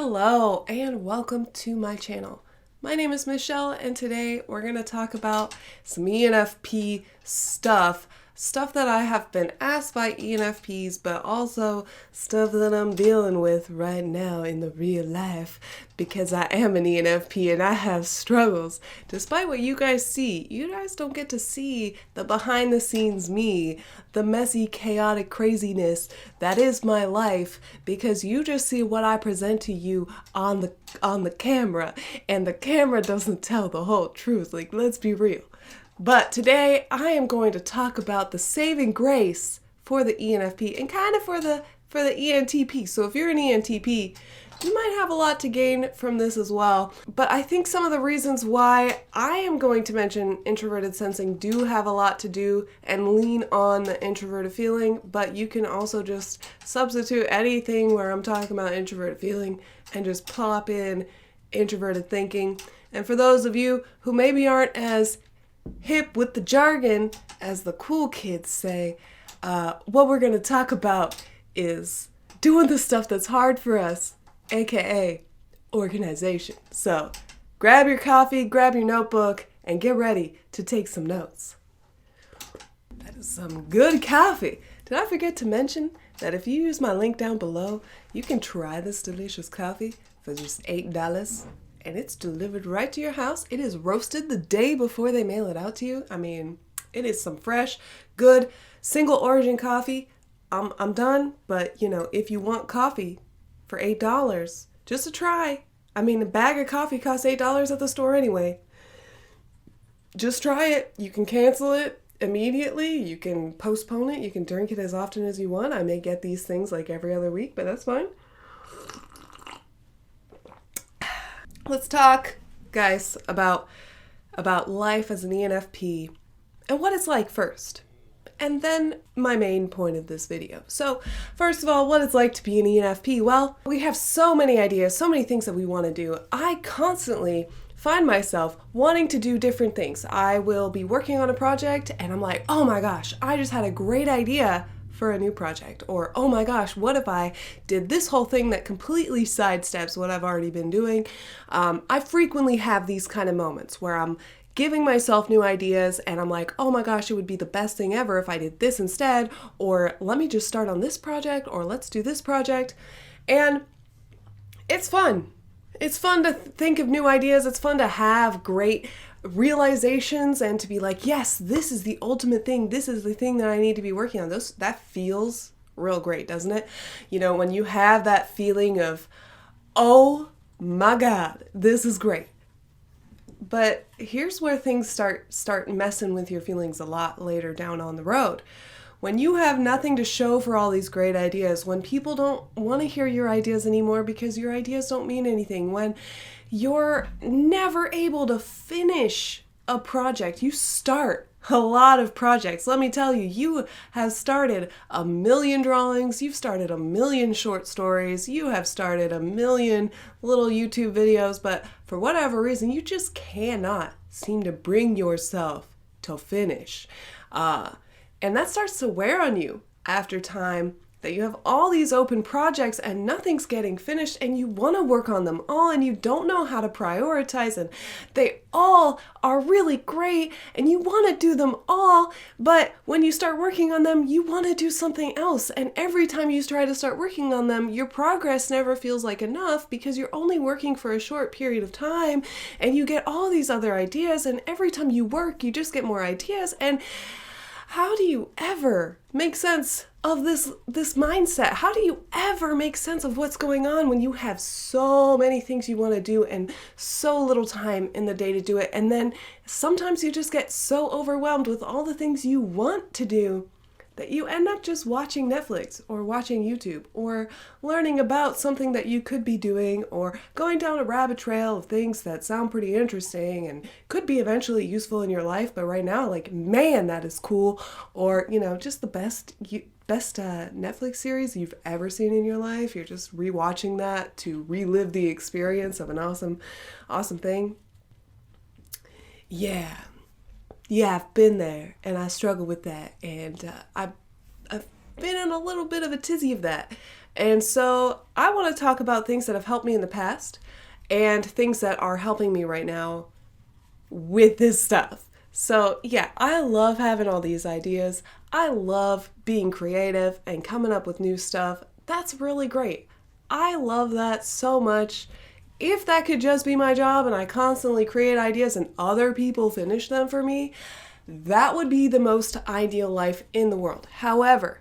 Hello and welcome to my channel. My name is Michelle and today we're going to talk about some ENFP stuff that I have been asked by ENFPs, but also stuff that I'm dealing with right now in the real life because I am an ENFP and I have struggles. Despite what you guys see, you guys don't get to see the behind the scenes me, the messy, chaotic craziness that is my life, because you just see what I present to you on the camera, and the camera doesn't tell the whole truth. Like, let's be real. But today I am going to talk about the saving grace for the ENFP and kind of for the ENTP. So if you're an ENTP, you might have a lot to gain from this as well. But I think some of the reasons why I am going to mention introverted sensing do have a lot to do and lean on the introverted feeling, but you can also just substitute anything where I'm talking about introverted feeling and just plop in introverted thinking. And for those of you who maybe aren't as hip with the jargon, as the cool kids say, what we're going to talk about is doing the stuff that's hard for us, aka organization. So grab your coffee, grab your notebook, and get ready to take some notes. That is some good coffee. Did I forget to mention that if you use my link down below, you can try this delicious coffee for just $8. And it's delivered right to your house. It is roasted the day before they mail it out to you. I mean, it is some fresh, good, single origin coffee. I'm done, but if you want coffee for $8, just a try. I mean, a bag of coffee costs $8 at the store anyway. Just try it. You can cancel it immediately. You can postpone it. You can drink it as often as you want. I may get these things like every other week, but that's fine. Let's talk, guys, about life as an ENFP and what it's like first, and then my main point of this video. So first of all, what it's like to be an ENFP. Well, we have so many ideas, so many things that we want to do. I constantly find myself wanting to do different things. I will be working on a project and I'm like, oh my gosh, I just had a great idea for a new project. Or, oh my gosh, what if I did this whole thing that completely sidesteps what I've already been doing? I frequently have these kind of moments where I'm giving myself new ideas and I'm like, oh my gosh, it would be the best thing ever if I did this instead, or let me just start on this project, or let's do this project. And it's fun. It's fun to think of new ideas. It's fun to have great realizations and to be like, yes, this is the ultimate thing. This is the thing that I need to be working on. That feels real great, doesn't it? When you have that feeling of, oh my God, this is great. But here's where things start messing with your feelings a lot later down on the road. When you have nothing to show for all these great ideas, when people don't want to hear your ideas anymore because your ideas don't mean anything, when you're never able to finish a project, you start a lot of projects. Let me tell you, you have started 1 million drawings, you've started 1 million short stories, you have started 1 million little YouTube videos, but for whatever reason, you just cannot seem to bring yourself to finish. And that starts to wear on you after time, that you have all these open projects and nothing's getting finished, and you want to work on them all and you don't know how to prioritize, and they all are really great and you want to do them all, but when you start working on them, you want to do something else, and every time you try to start working on them, your progress never feels like enough because you're only working for a short period of time and you get all these other ideas, and every time you work, you just get more ideas. And how do you ever make sense of this mindset? How do you ever make sense of what's going on when you have so many things you want to do and so little time in the day to do it? And then sometimes you just get so overwhelmed with all the things you want to do that you end up just watching Netflix or watching YouTube or learning about something that you could be doing or going down a rabbit trail of things that sound pretty interesting and could be eventually useful in your life, but right now, like, man, that is cool. Or, just the best Netflix series you've ever seen in your life. You're just rewatching that to relive the experience of an awesome thing. Yeah, I've been there and I struggle with that, and I've been in a little bit of a tizzy of that. And so I want to talk about things that have helped me in the past and things that are helping me right now with this stuff. So yeah, I love having all these ideas. I love being creative and coming up with new stuff. That's really great. I love that so much. If that could just be my job and I constantly create ideas and other people finish them for me, that would be the most ideal life in the world. However,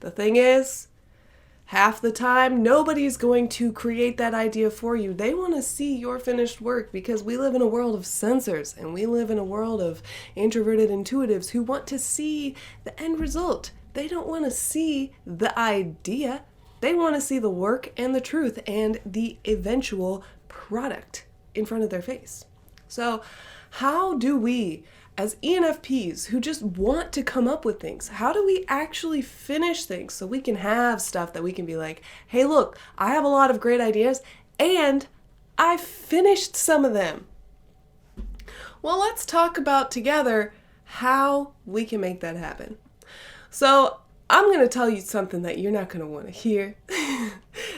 the thing is, half the time, nobody's going to create that idea for you. They want to see your finished work because we live in a world of sensors and we live in a world of introverted intuitives who want to see the end result. They don't want to see the idea. They want to see the work and the truth and the eventual product in front of their face. So how do we, as ENFPs who just want to come up with things, how do we actually finish things so we can have stuff that we can be like, hey, look, I have a lot of great ideas and I finished some of them? Well, let's talk about together how we can make that happen. So I'm going to tell you something that you're not going to want to hear.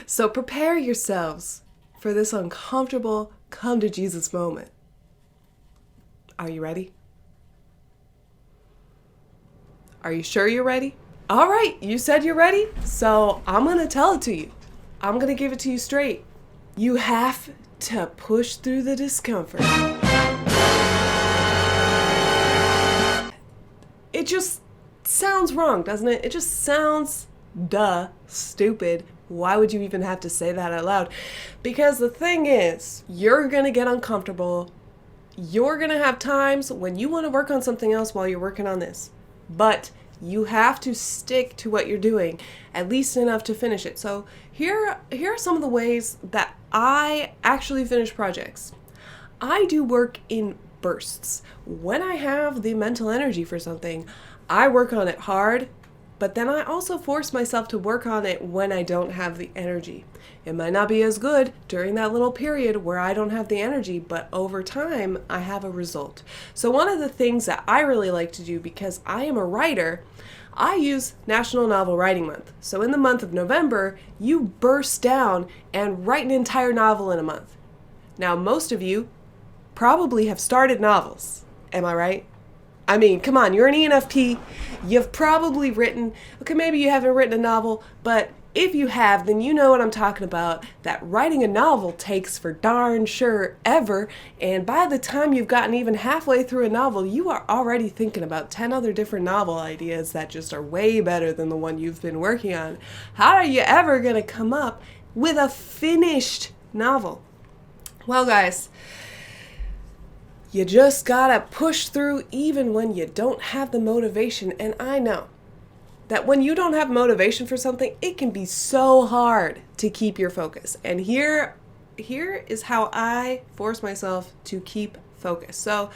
So prepare yourselves for this uncomfortable come to Jesus moment. Are you ready? Are you sure you're ready? All right, you said you're ready, so I'm going to tell it to you. I'm going to give it to you straight. You have to push through the discomfort. It just sounds wrong, doesn't it? It just sounds stupid. Why would you even have to say that out loud? Because the thing is, you're going to get uncomfortable. You're going to have times when you want to work on something else while you're working on this. But you have to stick to what you're doing, at least enough to finish it. So here are some of the ways that I actually finish projects. I do work in bursts. When I have the mental energy for something, I work on it hard, but then I also force myself to work on it when I don't have the energy. It might not be as good during that little period where I don't have the energy, but over time, I have a result. So one of the things that I really like to do, because I am a writer, I use National Novel Writing Month. So in the month of November, you burst down and write an entire novel in a month. Now, most of you probably have started novels. Am I right? I mean, come on, you're an ENFP. You've probably written, okay, maybe you haven't written a novel, but if you have, then you know what I'm talking about, that writing a novel takes for darn sure ever, and by the time you've gotten even halfway through a novel, you are already thinking about 10 other different novel ideas that just are way better than the one you've been working on. How are you ever going to come up with a finished novel? Well, guys, you just gotta push through even when you don't have the motivation, and I know that when you don't have motivation for something, it can be so hard to keep your focus. And here is how I force myself to keep focus. So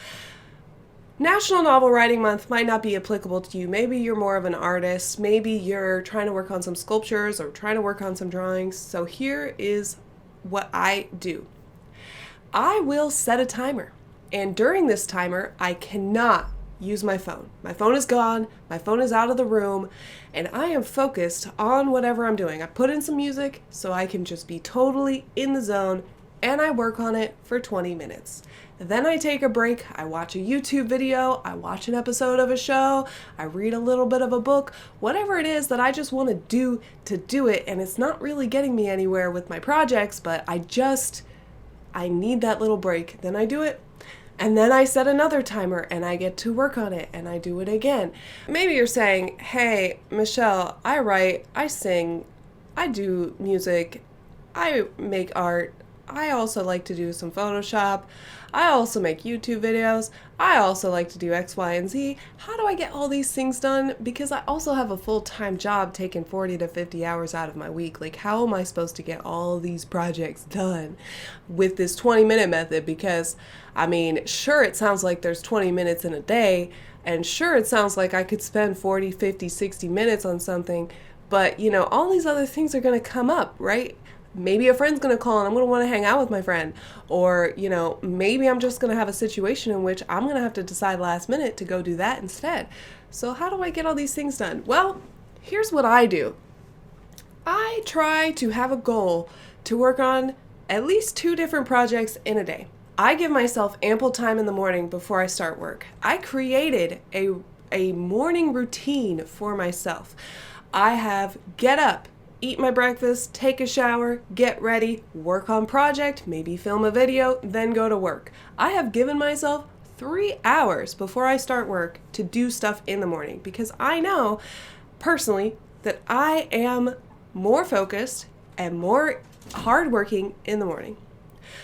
National Novel Writing Month might not be applicable to you. Maybe you're more of an artist. Maybe you're trying to work on some sculptures or trying to work on some drawings. So here is what I do. I will set a timer. And during this timer, I cannot use my phone. My phone is gone, my phone is out of the room, and I am focused on whatever I'm doing. I put in some music so I can just be totally in the zone, and I work on it for 20 minutes. Then I take a break, I watch a YouTube video, I watch an episode of a show, I read a little bit of a book, whatever it is that I just want to do it, and it's not really getting me anywhere with my projects, but I need that little break. Then I do it. And then I set another timer and I get to work on it and I do it again. Maybe you're saying, hey, Michelle, I write, I sing, I do music, I make art, I also like to do some Photoshop, I also make YouTube videos, I also like to do X, Y, and Z. How do I get all these things done? Because I also have a full-time job taking 40 to 50 hours out of my week. Like, how am I supposed to get all these projects done with this 20-minute method? Because, I mean, sure, it sounds like there's 20 minutes in a day, and sure, it sounds like I could spend 40, 50, 60 minutes on something, but, you know, all these other things are going to come up, right? Maybe a friend's going to call and I'm going to want to hang out with my friend. Or, you know, maybe I'm just going to have a situation in which I'm going to have to decide last minute to go do that instead. So how do I get all these things done? Well, here's what I do. I try to have a goal to work on at least 2 different projects in a day. I give myself ample time in the morning before I start work. I created a morning routine for myself. I have get up, eat my breakfast, take a shower, get ready, work on project, maybe film a video, then go to work. I have given myself 3 hours before I start work to do stuff in the morning because I know personally that I am more focused and more hardworking in the morning.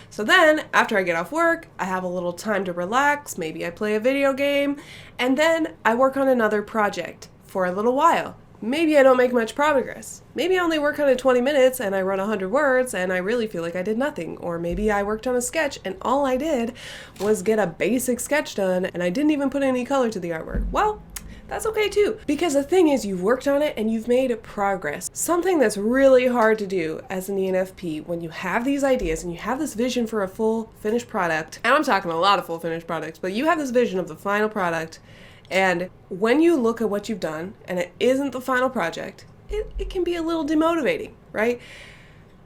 So then, after I get off work, I have a little time to relax, maybe I play a video game, and then I work on another project for a little while. Maybe I don't make much progress. Maybe I only work on it 20 minutes and I run 100 words and I really feel like I did nothing. Or maybe I worked on a sketch and all I did was get a basic sketch done and I didn't even put any color to the artwork. Well, that's okay too, because the thing is you've worked on it and you've made progress. Something that's really hard to do as an ENFP when you have these ideas and you have this vision for a full finished product, and I'm talking a lot of full finished products, but you have this vision of the final product, and when you look at what you've done and it isn't the final project, it can be a little demotivating, right?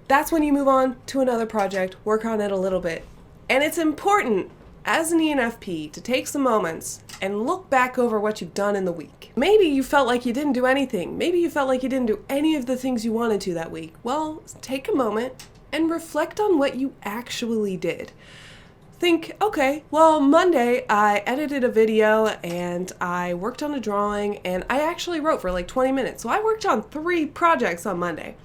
That's when you move on to another project, work on it a little bit. And it's important as an ENFP to take some moments and look back over what you've done in the week. Maybe you felt like you didn't do anything. Maybe you felt like you didn't do any of the things you wanted to that week. Well, take a moment and reflect on what you actually did. Think, okay, well, Monday I edited a video and I worked on a drawing and I actually wrote for like 20 minutes. So I worked on 3 projects on Monday.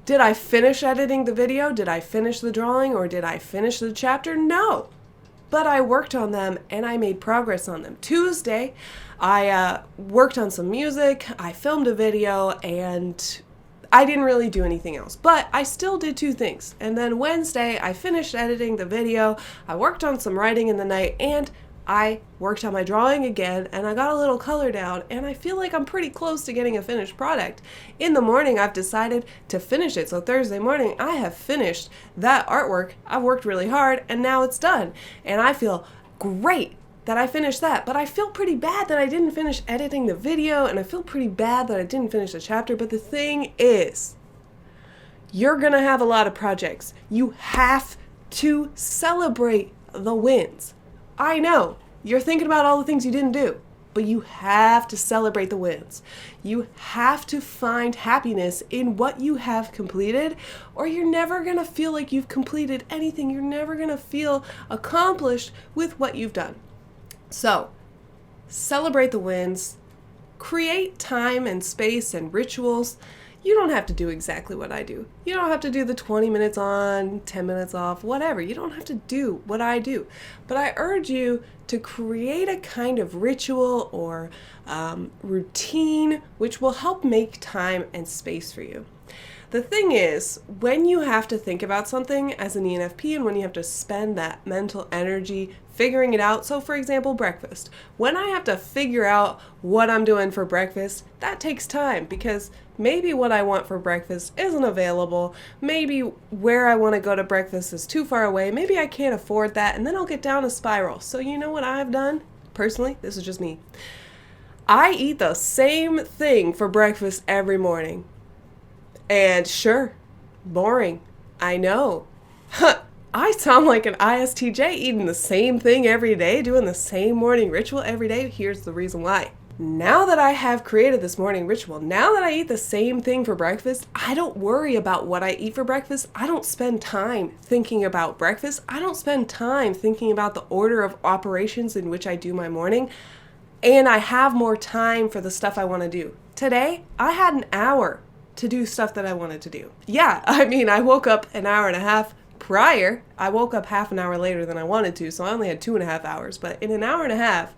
Did I finish editing the video? Did I finish the drawing? Or did I finish the chapter? No. But I worked on them and I made progress on them. Tuesday, I worked on some music, I filmed a video, and I didn't really do anything else. But I still did 2 things. And then Wednesday, I finished editing the video, I worked on some writing in the night, and I worked on my drawing again, and I got a little color down, and I feel like I'm pretty close to getting a finished product. In the morning, I've decided to finish it. So Thursday morning, I have finished that artwork. I've worked really hard, and now it's done. And I feel great that I finished that, but I feel pretty bad that I didn't finish editing the video, and I feel pretty bad that I didn't finish the chapter. But the thing is, you're gonna have a lot of projects. You have to celebrate the wins. I know, you're thinking about all the things you didn't do, but you have to celebrate the wins. You have to find happiness in what you have completed, or you're never gonna feel like you've completed anything. You're never gonna feel accomplished with what you've done. So, celebrate the wins, create time and space and rituals. You don't have to do exactly what I do. You don't have to do the 20 minutes on, 10 minutes off, whatever. You don't have to do what I do. But I urge you to create a kind of ritual or routine which will help make time and space for you. The thing is, when you have to think about something as an ENFP and when you have to spend that mental energy figuring it out, so for example, breakfast. When I have to figure out what I'm doing for breakfast, that takes time because maybe what I want for breakfast isn't available. Maybe where I want to go to breakfast is too far away. Maybe I can't afford that, and then I'll get down a spiral. So you know what I've done? Personally, this is just me. I eat the same thing for breakfast every morning. And sure, boring. I know. I sound like an ISTJ eating the same thing every day, doing the same morning ritual every day. Here's the reason why. Now that I have created this morning ritual, now that I eat the same thing for breakfast, I don't worry about what I eat for breakfast. I don't spend time thinking about breakfast. I don't spend time thinking about the order of operations in which I do my morning. And I have more time for the stuff I want to do. Today, I had an hour to do stuff that I wanted to do. Yeah, I mean, I woke up an hour and a half prior. I woke up half an hour later than I wanted to, so I only had 2.5 hours. But in an hour and a half,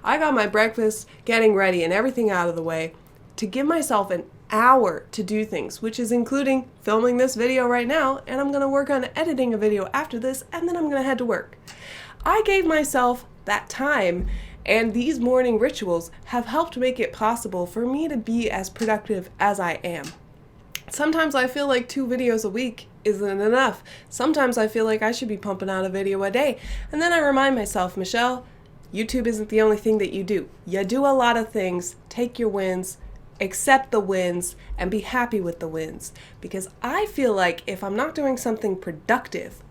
I got my breakfast, getting ready, and everything out of the way to give myself an hour to do things, which is including filming this video right now, and I'm going to work on editing a video after this, and then I'm going to head to work. I gave myself that time, and these morning rituals have helped make it possible for me to be as productive as I am. Sometimes I feel like 2 videos a week isn't enough. Sometimes I feel like I should be pumping out a video a day. And then I remind myself, Michelle, YouTube isn't the only thing that you do. You do a lot of things. Take your wins, accept the wins and be happy with the wins. Because I feel like if I'm not doing something productive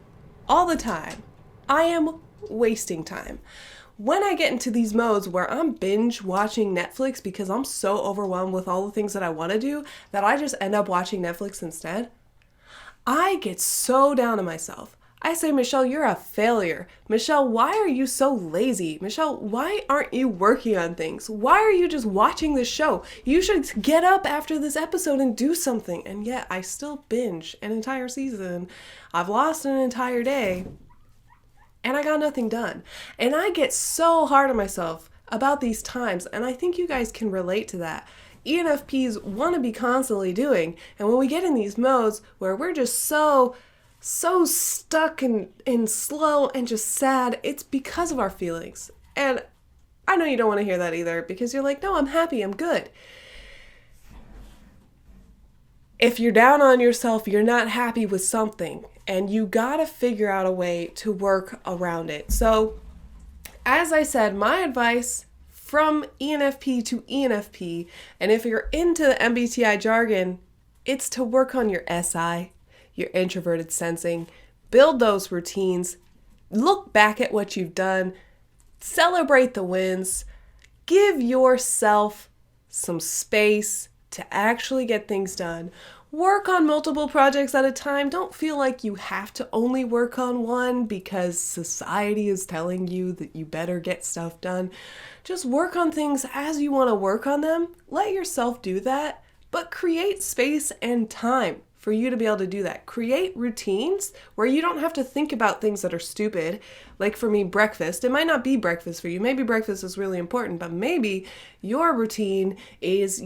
all the time, I am wasting time. When I get into these modes where I'm binge watching Netflix because I'm so overwhelmed with all the things that I want to do that I just end up watching Netflix instead, I get so down on myself. I say, Michelle, you're a failure. Michelle, why are you so lazy? Michelle, why aren't you working on things? Why are you just watching this show? You should get up after this episode and do something. And yet I still binge an entire season. I've lost an entire day and I got nothing done. And I get so hard on myself about these times. And I think you guys can relate to that. ENFPs want to be constantly doing. And when we get in these modes where we're just so stuck and slow and just sad, it's because of our feelings. And I know you don't want to hear that either because you're like, no, I'm happy, I'm good. If you're down on yourself, you're not happy with something, and you gotta figure out a way to work around it. So, as I said, my advice from ENFP to ENFP, and if you're into the MBTI jargon, it's to work on your SI, your introverted sensing, build those routines, look back at what you've done, celebrate the wins, give yourself some space to actually get things done. Work on multiple projects at a time. Don't feel like you have to only work on one because society is telling you that you better get stuff done. Just work on things as you want to work on them. Let yourself do that, but create space and time for you to be able to do that. Create routines where you don't have to think about things that are stupid. Like for me, breakfast. It might not be breakfast for you. Maybe breakfast is really important, but maybe your routine is,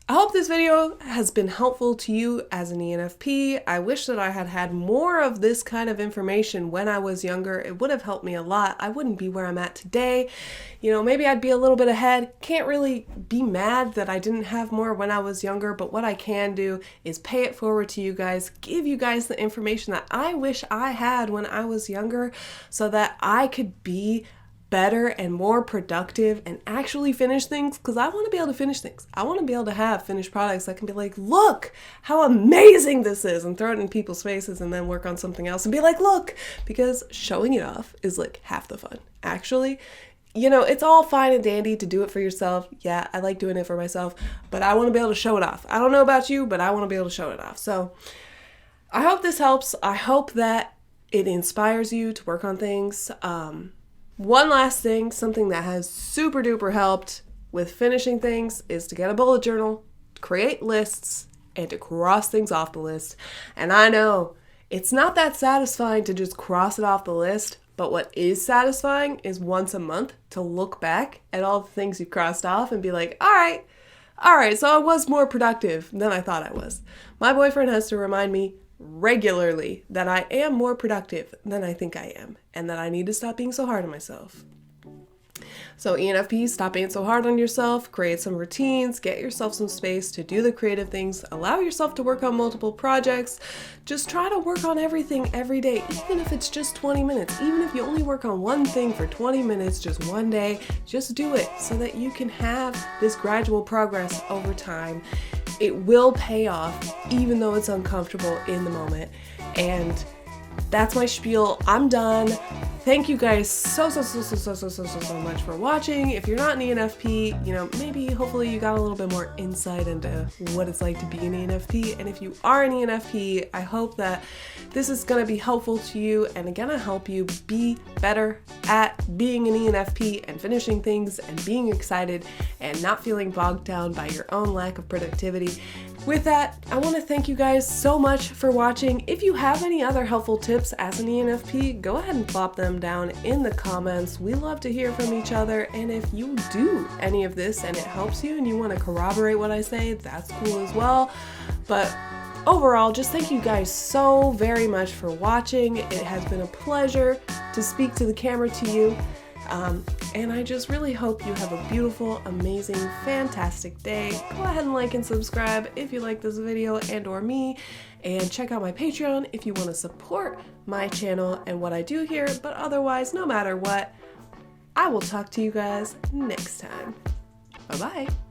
I hope this video has been helpful to you as an ENFP. I wish that I had had more of this kind of information when I was younger. It would have helped me a lot. I wouldn't be where I'm at today. Maybe I'd be a little bit ahead. Can't really be mad that I didn't have more when I was younger, but what I can do is pay it forward to you guys, give you guys the information that I wish I had when I was younger so that I could be better and more productive and actually finish things, because I want to be able to finish things. I want to be able to have finished products that can be like, look how amazing this is, and throw it in people's faces and then work on something else and be like, look, because showing it off is like half the fun. Actually, it's all fine and dandy to do it for yourself. Yeah, I like doing it for myself, but I want to be able to show it off. I don't know about you, but I want to be able to show it off. So I hope this helps. I hope that it inspires you to work on things. One last thing, something that has super duper helped with finishing things is to get a bullet journal, create lists, and to cross things off the list. And I know it's not that satisfying to just cross it off the list, but what is satisfying is once a month to look back at all the things you crossed off and be like, all right, so I was more productive than I thought I was. My boyfriend has to remind me regularly that I am more productive than I think I am, and that I need to stop being so hard on myself. So ENFPs, stop being so hard on yourself, create some routines, get yourself some space to do the creative things, allow yourself to work on multiple projects, just try to work on everything every day, even if it's just 20 minutes, even if you only work on one thing for 20 minutes, just one day, just do it so that you can have this gradual progress over time. It will pay off, even though it's uncomfortable in the moment. And that's my spiel. I'm done. Thank you guys so much for watching. If you're not an ENFP, maybe hopefully you got a little bit more insight into what it's like to be an ENFP. And if you are an ENFP, I hope that this is going to be helpful to you and going to help you be better at being an ENFP and finishing things and being excited and not feeling bogged down by your own lack of productivity. With that, I want to thank you guys so much for watching. If you have any other helpful tips as an ENFP, go ahead and plop them down in the comments. We love to hear from each other, and if you do any of this and it helps you and you want to corroborate what I say, that's cool as well. But overall, just thank you guys so very much for watching. It has been a pleasure to speak to the camera to you. And I just really hope you have a beautiful, amazing, fantastic day. Go ahead and like and subscribe if you like this video and or me, and check out my Patreon if you want to support my channel and what I do here. But otherwise, no matter what, I will talk to you guys next time. Bye-bye.